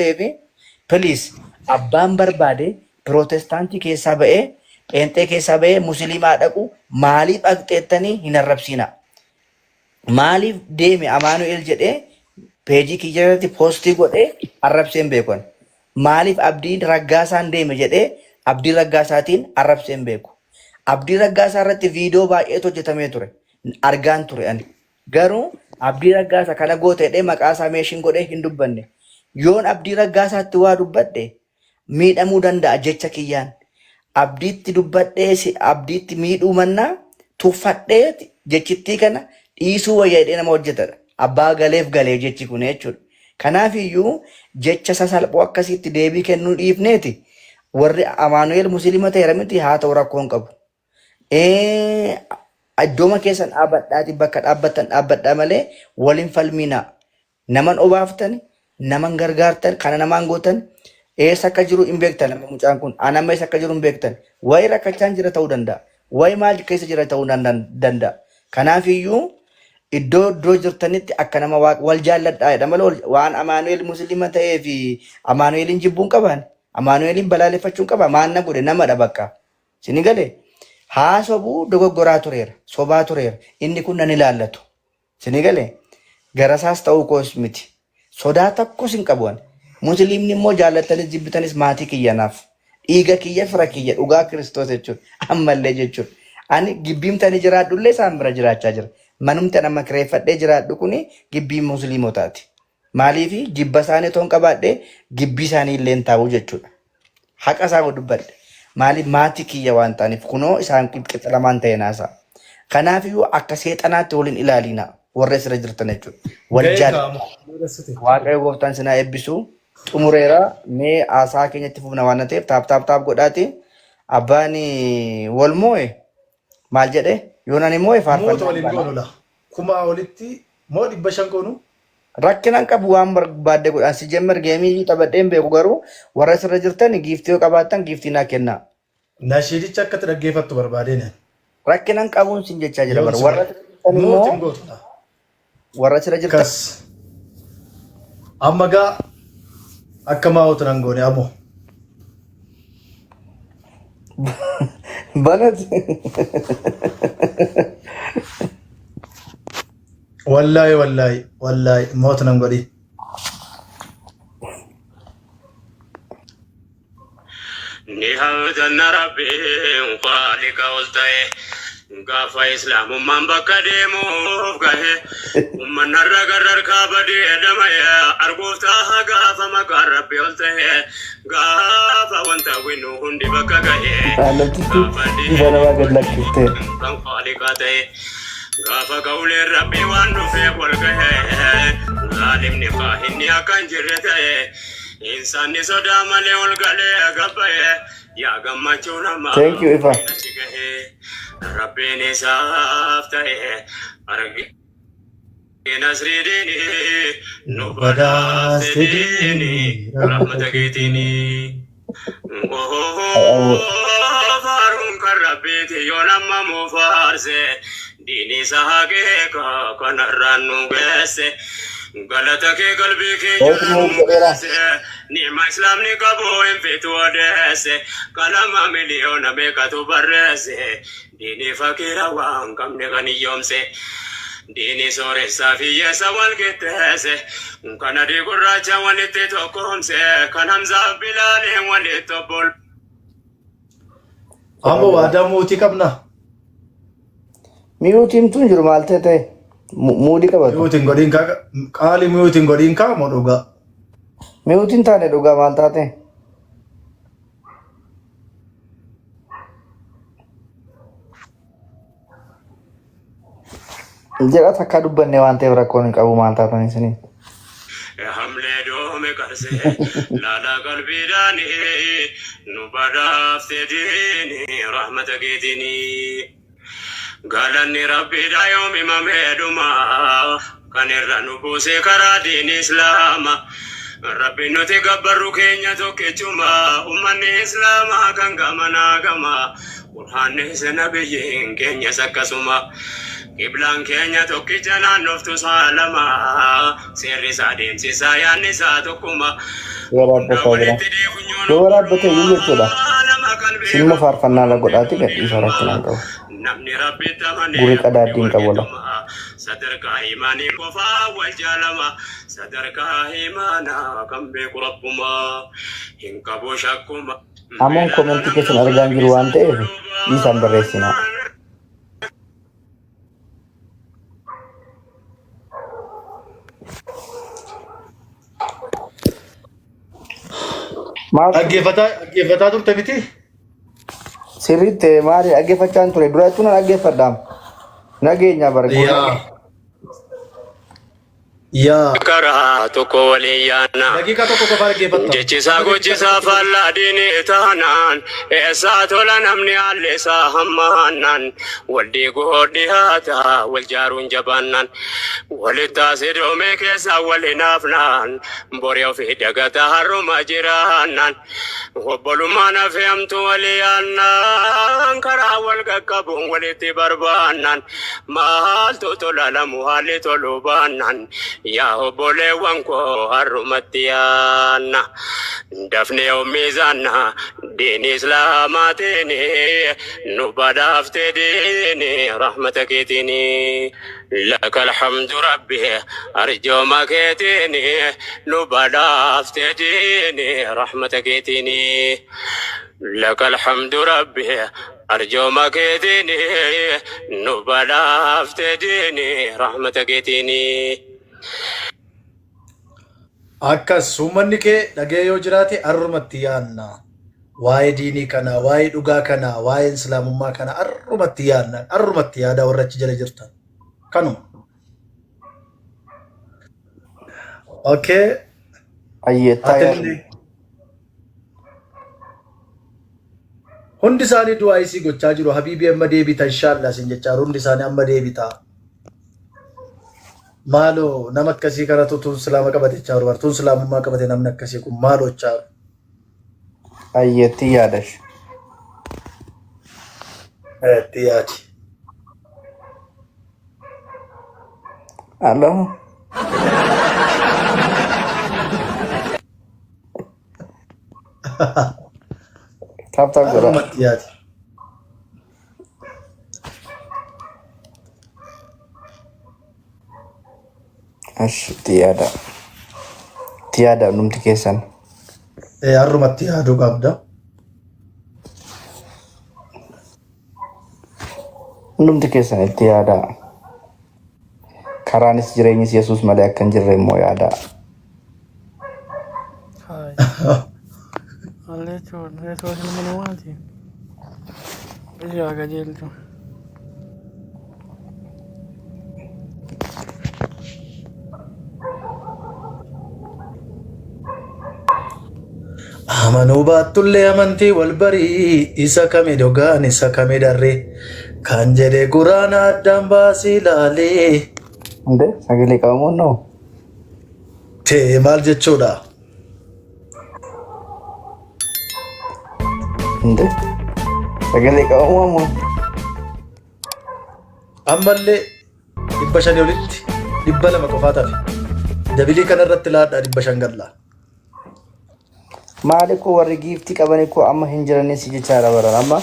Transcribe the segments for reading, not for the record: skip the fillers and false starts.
teefi please abbaan barbaade Protestaantii keessaa ba'ee Pheenxee keessaa ba'ee Musliimaa dhaqu maaliif dhaqxeettanii hin arrabsiina. Maaliif deeme Amaanu'eel jedhee peejii kiyyaatti poostii godhee arrabseen beekon. Maaliif Abdiin Raggaasaan deeme jedhee Abdii Raggaasaatiin arrabseen beeku. Abdii Raggaasaa irratti viidiyoo baay'eetu hojjetamee ture. Argaan ture ani. Garuu Abdii Raggaasaa kana goote jedhee maqaa isaa meeshiin godhee hin dubbanne. Yoon Abdii Raggaasaatti waa dubbadhe miidhamuu danda'a jecha kiyyaan. Abdiitti dubbadhee abdiitti miidhuu mannaa tuffadhee jechittii kana dhiisuu wayyaa jedhee nama hojjetadha. Abbaa galeef galee jechi kun jechuudha. Kanaaf iyyuu jecha sasalphoo akkasitti deebii kennuu dhiifneeti warri Amaanu'eel Musliima ta'eera miti haa ta'u rakkoon qabu. Iddooma keessan dhaabbadhaati bakka dhaabbattan dhaabbadhaa malee waliin falmiinaa. Naman obaaftan, naman gargaartan, kana namaan gootan eessa akka jiru hin beektan nama mucaan kun. Anama eessa akka jiru hin beektan. Wayi rakkachaan jira ta'uu danda'a. Wayi maal keessa jira ta'uu danda'a. Kanaaf iyyuu iddoo jirtanitti akka nama wal jaalladhaa jedha malee waan Amaanu'eel Musliima ta'ee fi Amaanu'eelin jibbuun qaban. Amaanu'eelin balaaleffachuun qaba. Maanna godhe namadha bakka. Sini galee haa sobuu dogoggoraa tureera. Sobaa tureera. Inni kun nan ilaallatu. Sini galee garasaas ta'uu koos miti. Sodaa tokkos hin qabuan. Musliimni immoo jaallattanis jibbitanis maatii kiyyanaaf. Dhiiga kiyya fira kiyya dhugaa Kiristoos jechuudha. Ammallee jechuudha. Ani gibbiimtanii jiraadhullee isaan bira jiraachaa jira. Manumta nama kireeffadhee jiraadhu kuni gibbii Musliimotaati. Maaliifi jibba isaanii toon qabaadhee gibbii isaanii illee taa'u jechuudha. Haqa isaa dubbadhe. Maaliif maatii kiyya waan ta'aniif kunoo isaan qixxa lamaan ta'e naasaa. Kanaaf iyyuu akka seexanaatti waliin ilaalina warra sirra jirtan jechuudha. Wal jaalladha. Waaqayyo gooftaan sinaa eebbisu xumureera mee haasaa keenyatti fufna waan ta'eef taap godhaati. Abbaan wal moo'e maal jedhe yoonaan immoo faarfannaa. Kuma walitti moo 500 goonu? Rakkinaan qabu waan barbaadde godhaan si jemmer geemii taphadheen beeku garuu warra sirra jirtan giiftii yoo qabaattan giiftii naa kennaa. Nashiidicha akkatti dhaggeeffattu barbaadeen. Rakkinaan qabuun sin jechaa jira bara warra sirra jirtan immoo warra sirra jirtan. Kas amma gaa akka maa'ootu nan goone ammoo. Banat. Wallahi موت نقولي نهاد النربي خالق قلتي غافا اسلام من بكديمو غه من نرغر كبدي دميا ارغوتا غافا مقرب قلتي غافا وانت وينو هندي بكغه انا تيجي انا ما قد لك شفت خالقاتي غافا قول ربي وانو في والغه ظالم نخاهني اكن جرته انسان صدا ملي والغله غبه يا غمچونا ما Thank you Ifa. ربي نسافته ارغي نسريدني نوبدا سديني رحمتك تيني فارون كربيتي يونما مفارسه ديني ساقه كنرانو بس غلطك قلبي كي نعم اسلام نقبو ان في تودس كلام مليون بكتو برس ديني فقير وان كم نغني يوم سي ديني سوري سافي سوال كتس كان دي قراجا ولت توكم سي كان حمزه بلال ولت بول امو ادموتي كبنا Miyuutiin tun jiru maal ta'e muudii qabatu. Miyuutiin godhiin kaa qaali miyuutiin godhiin kaa moo dhugaa? Miyuutiin taane dhugaa maal taate? Jedha takka dubbanne waan ta'eef rakkoon hin qabu maal taatan isiniin. حمله دوم كرسه لا لا قلبي داني نبدا فتديني رحمتك ديني قالني ربي دا يوم ممدما كان الرنبوسي كرا دين اسلام ربي نتقبر كينيا توكيتما امني اسلام كان غمنا غما قران سنبيين كينيا سكسما Qiblaan keenya tokkicha naannoftu saalama seerri isaa deemsisaa yaadni isaa tokkuma hunda walitti yoo waraabbate iyyuu jechuudha silma faarfannaa la godhaati gadhiisa rakkinaan qabu namni rabbitti amane guri qadaaddiin qabu la sadarkaa imaanii qofaa wal jaalama sadarkaa imaanaa kan beeku rabbuma hin qabu shakkuma amoon koomenti keessan argaan jiru waan ta'eef isaan barreessinaa Aggeeffataa turte miti? Sirriitti maali aggeeffachaan ture durattuu nan aggeeffadhaam nageenya bargoo yaa karaa tokko walii yaadna daqiiqaa tokko qofa aggeeffatta jechisaa gochisaa faallaa diinii taanaan eessaa tola namni haalli isaa hammaannan wal diiguu dhihaata wal jaaruun jabaannan walitti asidoomee keessaa wal hinaafnaan borii ofii dagataa harruma jiraannan obbolummaan hafeemtu walii yaadnaan karaa wal qaqqabuun walitti barbaannan maaltu tola lamu haalli toluu baannan yaa obboleewwan koo harrumatti yaanna dafnee ummiizanna diini islaamaatiin nu badhaaftee diini rahmata keetiin laka alhamdu rabbi arjooma keetiin nu badhaaftee diini rahmata keetiin laka alhamdu rabbi arjooma keetiin nu badhaaftee diini rahmata keetiin akkas uummanni kee dhagee yoo jiraate harrumatti yaanna waa'ee diinii kana waa'ee dhugaa kana waa'ee islaamummaa kana harrumatti yaanna harrumatti yaada warra achi jala jirtan kanuma okay ayyeettaa hundi isaanii du'aa isii gochaa jiru habiibii amma deebita inshaallah sin jechaa hundi isaanii amma deebita maalo nama akkasii karatu tun islaama qabate jechaa jiru tun islaamummaa qabate namni akkasii kun maalo jechaa ayyeetti yaadash yaadi allo tap tap gora yaadi ash tiada numti kesan harrumatti yaaduu qabda numti kesan tiada karaanis jireenyis yesus malee akkan jirre immoo yaada Alecho, eso es el manual. Ya gajelcho. amanuu baatullee amantii wal barii isa kame dogaan isa kame darree kan jedhe guraana addaan baasii laalee inde sagalee qabamoon noo tee maal jechuudha inde sagalee qabamoo ammallee 500 olitti 200 qofaa tafe dabilii kanarratti laadhaa 500 gallaa maali ko warri giifti qabani ko amma hin jirani si jechaadha baran amma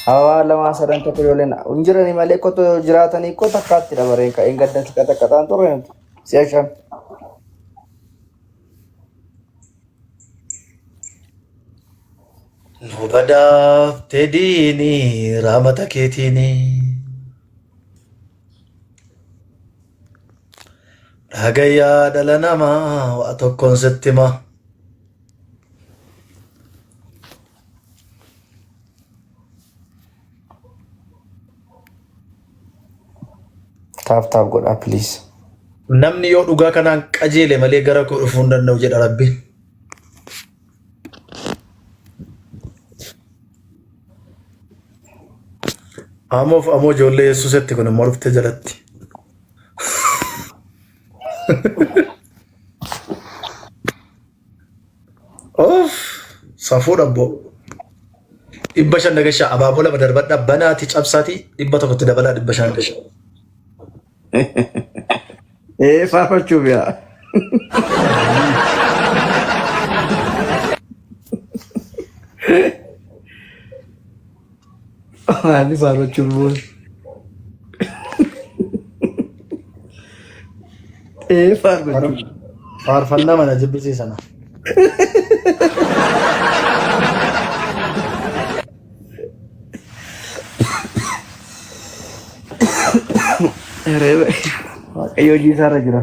hawa lama sadan tokko yolen hinjirani malee ko to jiraatani ko takkaatti dabareen ka engaddan takkataan turre si ashan nu badaaftee diini rahmata keetiini dhagayyaa dhala namaa waa tokkoon sitti hima taaf godha please namni yoo dhugaa kanaan qajeele malee gara koo dhufuu hin danda'u jedha rabbiin amoof amoo ijoollee yesuusetti kun immoo dhuftee jalatti of safuu dhabbo 500 gashaa abaaboo lama darbadhaa banaati cabsaati 100 dabalaa 500 gashaa faarfachuu biraa. Ani faarfachuu bu'uun. Faarfachuu. Faarfannaa mana jibbisiisana. Waaqayyo hojii isaarra jira.